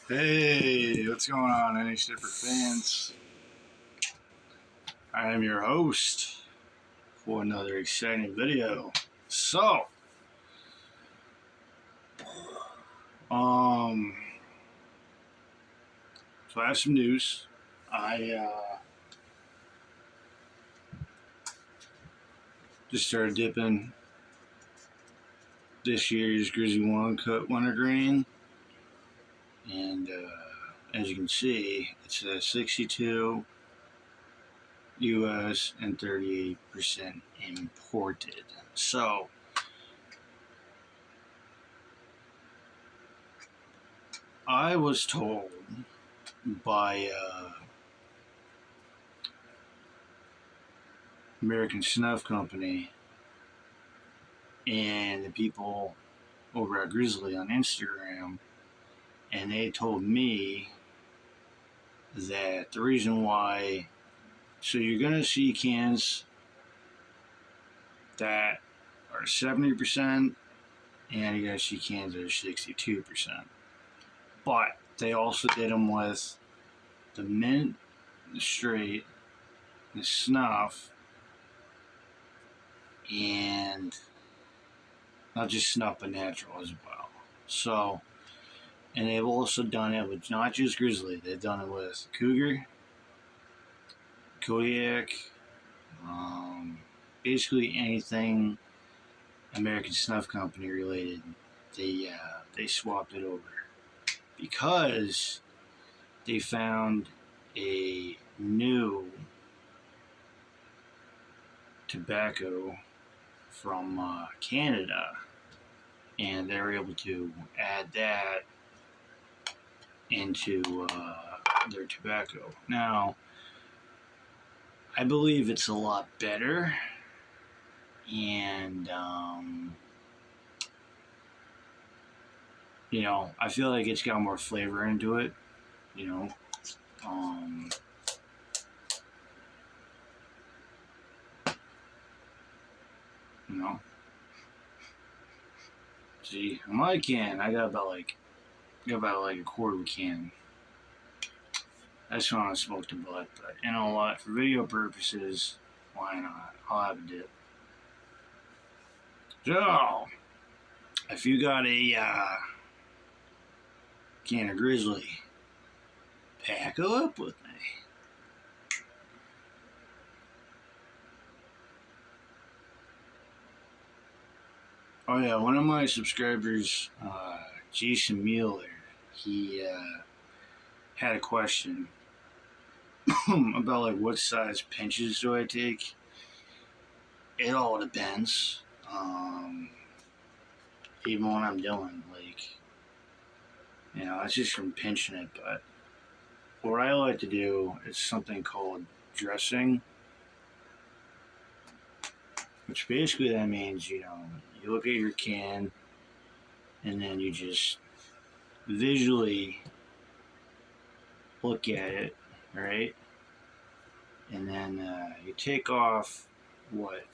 Hey, what's going on, any Sniffer fans? I am your host for another exciting video. So, um, I have some news. I just started dipping this year's Grizzly One Cut Wintergreen, and as you can see, it's a 62 U.S. and 38% imported. So, I was told by American Snuff Company and the people over at Grizzly on Instagram, and they told me that the reason why, so you're gonna see cans that are 70%, and you're gonna see cans that are 62%. But they also did them with the mint, the straight, the snuff, and not just snuff but natural as well. So, and they've also done it with not just Grizzly, they've done it with Cougar, Kodiak, basically anything American Snuff Company related. They swapped it over because they found a new tobacco from Canada, and they were able to add that into their tobacco. Now, I believe it's a lot better, and I feel like it's got more flavor into it. You know, um, you know. See, on my can, I got about a quarter of a can. That's when I smoked a butt, but what? For video purposes, why not? I'll have a dip. So, if you got a can of Grizzly, pack up with me. Oh yeah, one of my subscribers, Jason Mueller, he had a question about like what size pinches do I take. It all depends. Even when I'm doing it's just from pinching it. But what I like to do is something called dressing, which basically that means you look at your can and then you just visually look at it, right? And then you take off what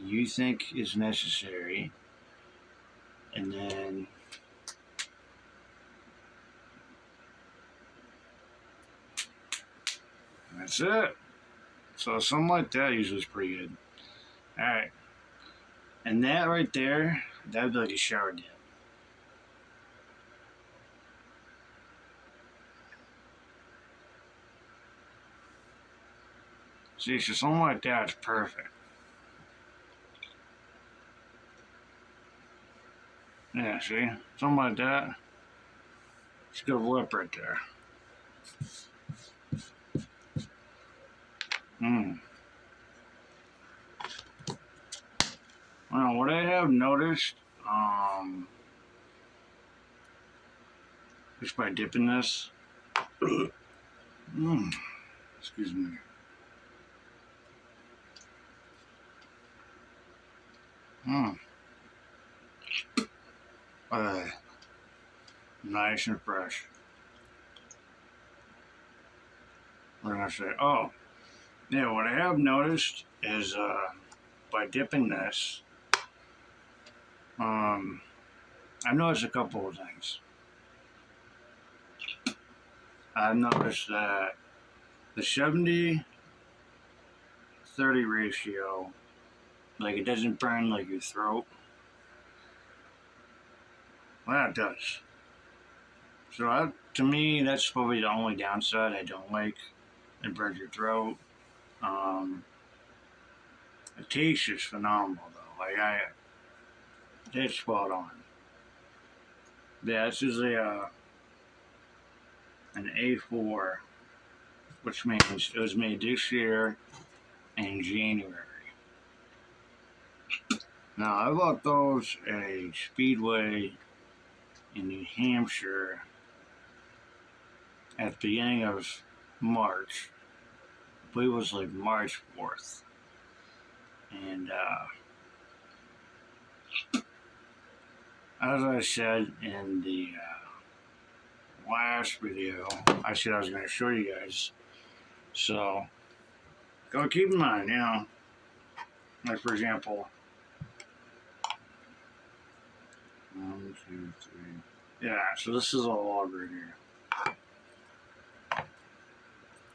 you think is necessary, and then that's it. So something like that usually is pretty good. Alright. And that right there, that would be like a shower dip. See, so something like that is perfect. Yeah, see? Something like that. It's a good lip right there. Well, what I have noticed, just by dipping this, excuse me. Nice and fresh. What did I say? Oh, yeah, what I have noticed is, by dipping this, I've noticed a couple of things. I've noticed that the 70-30 ratio, like it doesn't burn like your throat. Well, it does. So to me, that's probably the only downside I don't like. It burns your throat. Um, the taste is phenomenal though. It's spot on. Yeah, this is an A4, which means it was made this year in January. Now I bought those at a Speedway in New Hampshire at the beginning of March. I believe it was like March 4th. And as I said in the last video, I said I was going to show you guys. So, go keep in mind, like for example, 1, 2, 3. Yeah, so this is a log right here.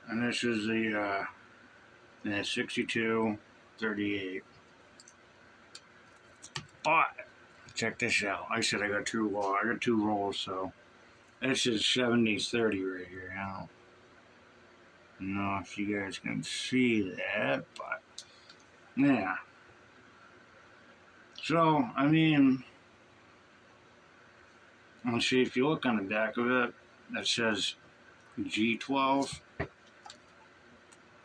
And this is the 6238. But check this out. I said I got two rolls, so this is 70-30 right here. I don't know if you guys can see that, but yeah. So I mean, let's see, if you look on the back of it, that says G12,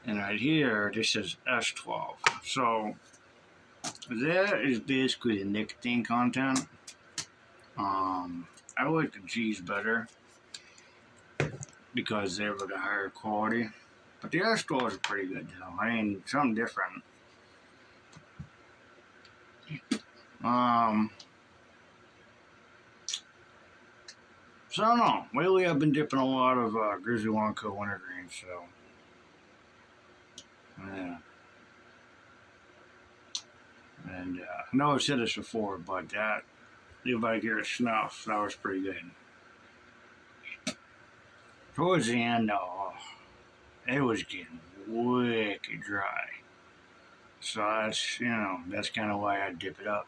and right here this says S12. So that is basically the nicotine content. I like the G's better because they were the higher quality, but the S12 is pretty good though. I mean, something different. So I don't know. Lately I've been dipping a lot of Grizzly Co wintergreen, so yeah. And I know I've said this before, but that Levi Garrett Snuff, that was pretty good. Towards the end, though, it was getting wicked dry. So that's kind of why I dip it up.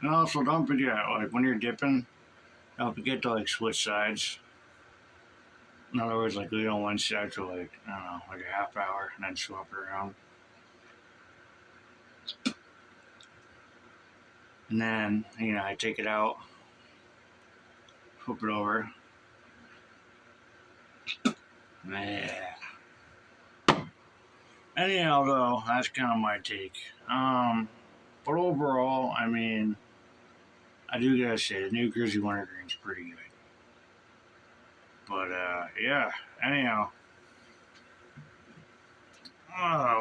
And also, don't forget, like when you're dipping, don't forget to like switch sides. In other words, like leave on one side for like, I don't know, like a half hour and then swap it around. And then, I take it out, flip it over. Yeah. Anyhow, though, that's kind of my take. But overall, I mean, I do gotta say, the new Grizzly Wintergreen's pretty good. But, yeah, anyhow.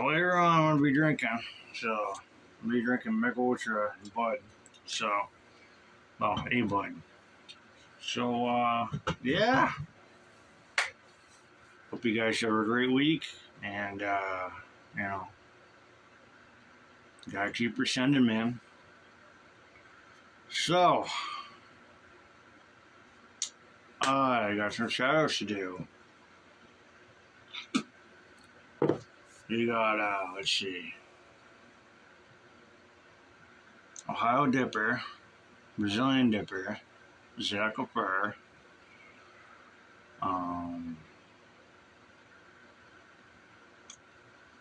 Later on, I'm gonna be drinking. So, I'm gonna be drinking Michelob Ultra and Bud. So, well, a Bud. So, yeah. Hope you guys have a great week. And, gotta keep your sending, man. So, I got some shout outs to do. You got, let's see, Ohio Dipper, Brazilian Dipper, Zackleper,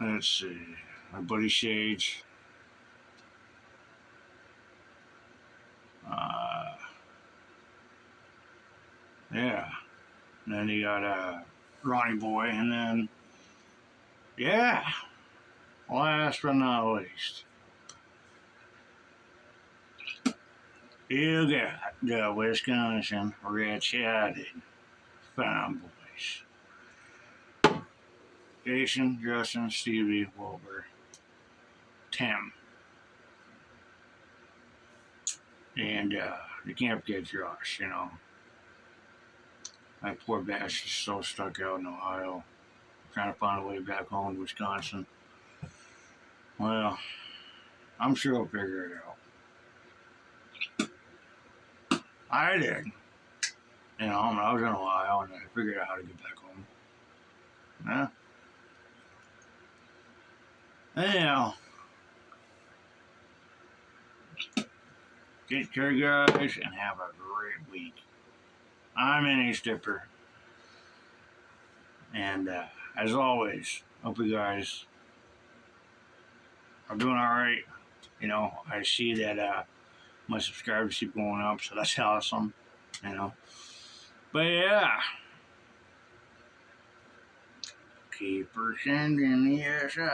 let's see, my buddy Shades, yeah, and then you got Ronnie Boy, and then, yeah, last but not least, you got the Wisconsin Rich-Headed Fanboys. Jason, Justin, Stevie, Wilbur, Tim, and you can't forget Josh, That poor bash is so stuck out in Ohio, trying to find a way back home to Wisconsin. Well, I'm sure he'll figure it out. I did. You know, I was in Ohio and I figured out how to get back home. Yeah. Anyhow, take care, guys, and have a great week. I'm NA Stipper. And as always, hope you guys are doing all right. You know, I see that my subscribers keep going up, so that's awesome. You know, but yeah, keep her sending the SI.